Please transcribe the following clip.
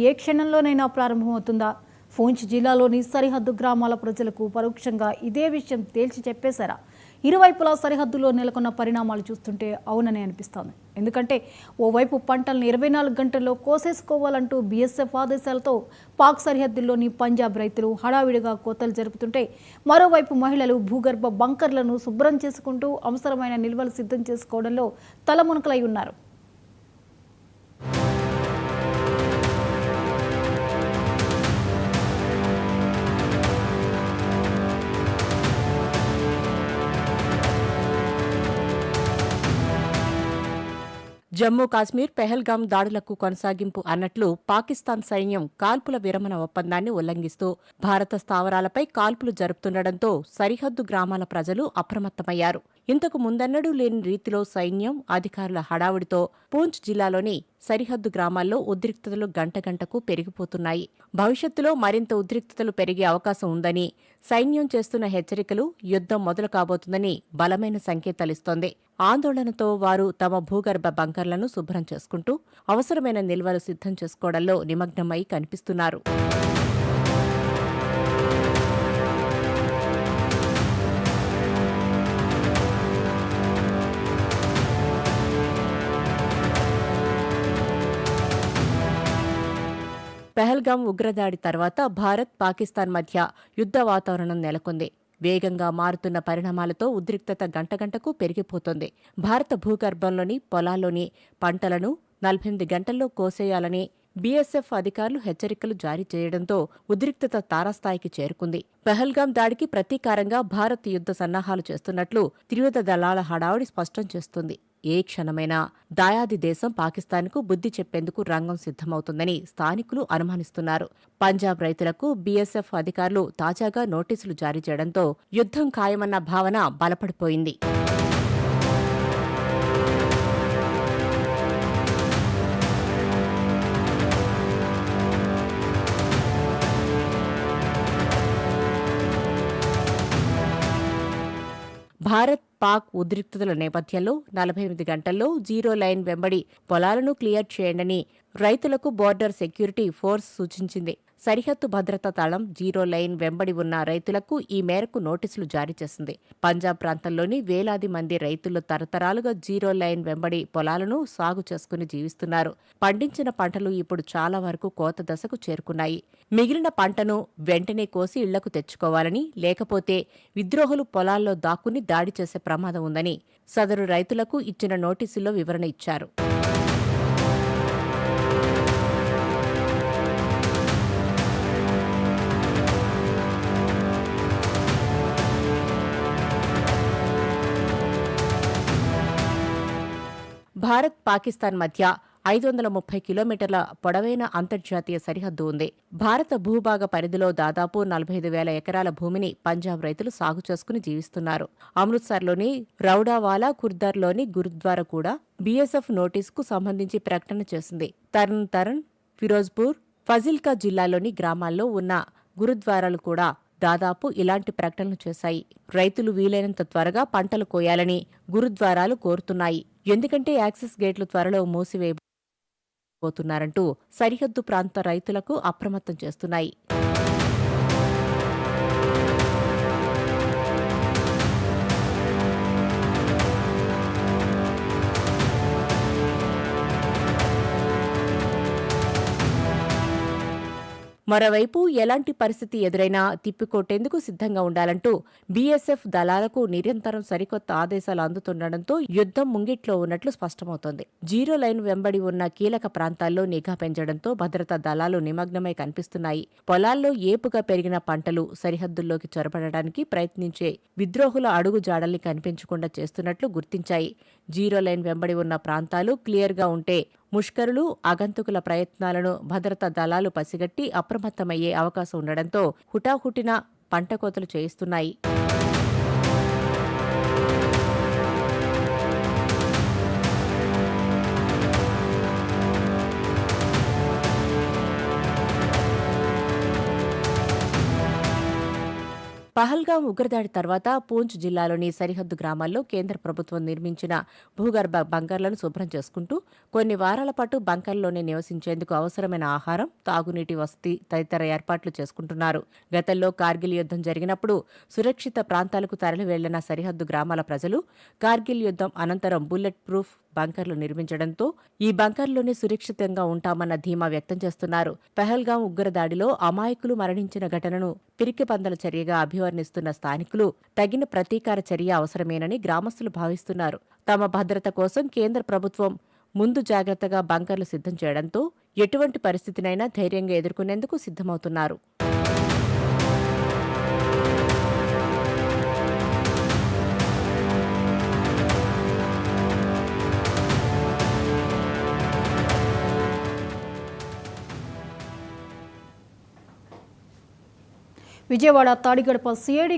ఏ క్షణంలోనైనా ప్రారంభమవుతుందా? పూంచ్ జిల్లాలోని సరిహద్దు గ్రామాల ప్రజలకు పరోక్షంగా ఇదే విషయం తేల్చి చెప్పేశారా? ఇరువైపులా సరిహద్దులో నెలకొన్న పరిణామాలు చూస్తుంటే అవునని అనిపిస్తోంది. ఎందుకంటే ఓవైపు పంటలను 24 గంటల్లో కోసేసుకోవాలంటూ బీఎస్ఎఫ్ ఆదేశాలతో పాక్ సరిహద్దుల్లోని పంజాబ్ రైతులు హడావిడిగా కోతలు జరుపుతుంటే, మరోవైపు మహిళలు భూగర్భ బంకర్లను శుభ్రం చేసుకుంటూ అవసరమైన నిల్వలు సిద్ధం చేసుకోవడంలో తలమునకలై ఉన్నారు. జమ్మూ కాశ్మీర్ పెహల్గాం దాడులకు కొనసాగింపు అన్నట్లు పాకిస్తాన్ సైన్యం కాల్పుల విరమణ ఒప్పందాన్ని ఉల్లంఘిస్తూ భారత స్థావరాలపై కాల్పులు జరుపుతుండటంతో సరిహద్దు గ్రామాల ప్రజలు అప్రమత్తమయ్యారు. ఇంతకు ముందన్నడూ లేని రీతిలో సైన్యం, అధికారుల హడావుడితో పూంచ్ జిల్లాలోని సరిహద్దు గ్రామాల్లో ఉద్రిక్తతలు గంటగంటకు పెరిగిపోతున్నాయి. భవిష్యత్తులో మరింత ఉద్రిక్తతలు పెరిగే అవకాశం ఉందని, సైన్యం చేస్తున్న హెచ్చరికలు యుద్ధం మొదలు కాబోతుందని బలమైన సంకేతాలిస్తోంది. ఆందోళనతో వారు తమ భూగర్భ బంకర్లను శుభ్రం చేసుకుంటూ అవసరమైన నిల్వలు సిద్ధం చేసుకోవడంలో నిమగ్నమై కనిపిస్తున్నారు. పెహల్గాం ఉగ్రదాడి తర్వాత భారత్, పాకిస్తాన్ మధ్య యుద్ధ వాతావరణం నెలకొంది. వేగంగా మారుతున్న పరిణామాలతో ఉద్రిక్తత గంటగంటకు పెరిగిపోతోంది. భారత భూగర్భంలోని పొలాల్లోని పంటలను 48 గంటల్లో కోసేయాలని బీఎస్ఎఫ్ అధికారులు హెచ్చరికలు జారీ చేయడంతో ఉద్రిక్తత తారాస్థాయికి చేరుకుంది. పెహల్గాం దాడికి ప్రతీకారంగా భారత్ యుద్ధ సన్నాహాలు చేస్తున్నట్లు త్రివిధ దళాల హడావుడి స్పష్టం చేస్తుంది. ఏ క్షణమైనా దాయాది దేశం పాకిస్తాన్కు బుద్ధి చెప్పేందుకు రంగం సిద్ధమవుతుందని స్థానికులు అనుమానిస్తున్నారు. పంజాబ్ రైతులకు బీఎస్ఎఫ్ అధికారులు తాజాగా నోటీసులు జారీ చేయడంతో యుద్ధం ఖాయమన్న భావన బలపడిపోయింది. భారత్, పాక్ ఉద్రిక్తతల నేపథ్యంలో 48 గంటల్లో జీరో లైన్ వెంబడి పొలాలను క్లియర్ చేయండని రైతులకు బోర్డర్ సెక్యూరిటీ ఫోర్స్ సూచించింది. సరిహద్దు భద్రతా దళం జీరో లైన్ వెంబడి ఉన్న రైతులకు ఈ మేరకు నోటీసులు జారీ చేసింది. పంజాబ్ ప్రాంతంలోని వేలాది మంది రైతులు తరతరాలుగా జీరో లైన్ వెంబడి పొలాలను సాగు చేసుకుని జీవిస్తున్నారు. పండించిన పంటలు ఇప్పుడు చాలా వరకు కోత దశకు చేరుకున్నాయి. మిగిలిన పంటను వెంటనే కోసి ఇళ్లకు తెచ్చుకోవాలని, లేకపోతే విద్రోహులు పొలాల్లో దాక్కుని దాడి చేసే ప్రమాదం ఉందని సదరు రైతులకు ఇచ్చిన నోటీసుల్లో వివరణ ఇచ్చారు. భారత్, పాకిస్తాన్ మధ్య 530 కిలోమీటర్ల పొడవైన అంతర్జాతీయ సరిహద్దు ఉంది. భారత భూభాగ పరిధిలో దాదాపు 45,000 ఎకరాల భూమిని పంజాబ్ రైతులు సాగు చేసుకుని జీవిస్తున్నారు. అమృత్సర్లోని రౌడావాలా, ఖుర్దార్లోని గురుద్వారా కూడా బీఎస్ఎఫ్ నోటీసుకు సంబంధించి ప్రకటన చేసింది. తర్న్ తరణ్, ఫిరోజ్పూర్, ఫజిల్కా జిల్లాలోని గ్రామాల్లో ఉన్న గురుద్వారాలు కూడా దాదాపు ఇలాంటి ప్రకటనలు చేశాయి. రైతులు వీలైనంత త్వరగా పంటలు కోయాలని గురుద్వారాలు కోరుతున్నాయి. ఎందుకంటే యాక్సెస్ గేట్లు త్వరలో మూసివేయబోతున్నారంటూ సరిహద్దు ప్రాంత రైతులకు అప్రమత్తం చేస్తున్నాయి. మరోవైపు ఎలాంటి పరిస్థితి ఎదురైనా తిప్పికొట్టేందుకు సిద్ధంగా ఉండాలంటూ బీఎస్ఎఫ్ దళాలకు నిరంతరం సరికొత్త ఆదేశాలు అందుతుండటంతో యుద్ధం ముంగిట్లో ఉన్నట్లు స్పష్టమవుతోంది. జీరో లైన్ వెంబడి ఉన్న కీలక ప్రాంతాల్లో నిఘా పెంచడంతో భద్రతా దళాలు నిమగ్నమై కనిపిస్తున్నాయి. పొలాల్లో ఏపుగా పెరిగిన పంటలు సరిహద్దుల్లోకి చొరబడడానికి ప్రయత్నించే విద్రోహుల అడుగు జాడల్ని కనిపించకుండా చేస్తున్నట్లు గుర్తించాయి. జీరో లైన్ వెంబడి ఉన్న ప్రాంతాలు క్లియర్గా ఉంటే ముష్కరులు, ఆగంతుకుల ప్రయత్నాలను భద్రతా దళాలు పసిగట్టి అప్రమత్తమయ్యే అవకాశం ఉండడంతో హుటాహుటిన పంట కోతలు చేయిస్తున్నాయి. పహల్గాం ఉగ్రదాడి తర్వాత పూంచ్ జిల్లాలోని సరిహద్దు గ్రామాల్లో కేంద్ర ప్రభుత్వం నిర్మించిన భూగర్భ బంకర్లను శుభ్రం చేసుకుంటూ కొన్ని వారాల పాటు బంకర్లోనే నివసించేందుకు అవసరమైన ఆహారం, తాగునీటి వసతి తదితర ఏర్పాట్లు చేసుకుంటున్నారు. గతంలో కార్గిల్ యుద్ధం జరిగినప్పుడు సురక్షిత ప్రాంతాలకు తరలి వెళ్లిన సరిహద్దు గ్రామాల ప్రజలు కార్గిల్ యుద్ధం అనంతరం బుల్లెట్ ప్రూఫ్ బంకర్లు నిర్మించడంతో ఈ బంకర్లోనే సురక్షితంగా ఉంటామన్న ధీమా వ్యక్తం చేస్తున్నారు. పహల్గాం ఉగ్రదాడిలో అమాయకులు మరణించిన ఘటనను పిరికిపందల చర్యగా అభివర్ణిస్తున్న స్థానికులు తగిన ప్రతీకార చర్య అవసరమేనని గ్రామస్తులు భావిస్తున్నారు. తమ భద్రత కోసం కేంద్ర ప్రభుత్వం ముందు జాగ్రత్తగా బంకర్లు సిద్ధం చేయడంతో ఎటువంటి పరిస్థితినైనా ధైర్యంగా ఎదుర్కొనేందుకు సిద్ధమవుతున్నారు. విజయవాడ తాడిగడప సిఐడి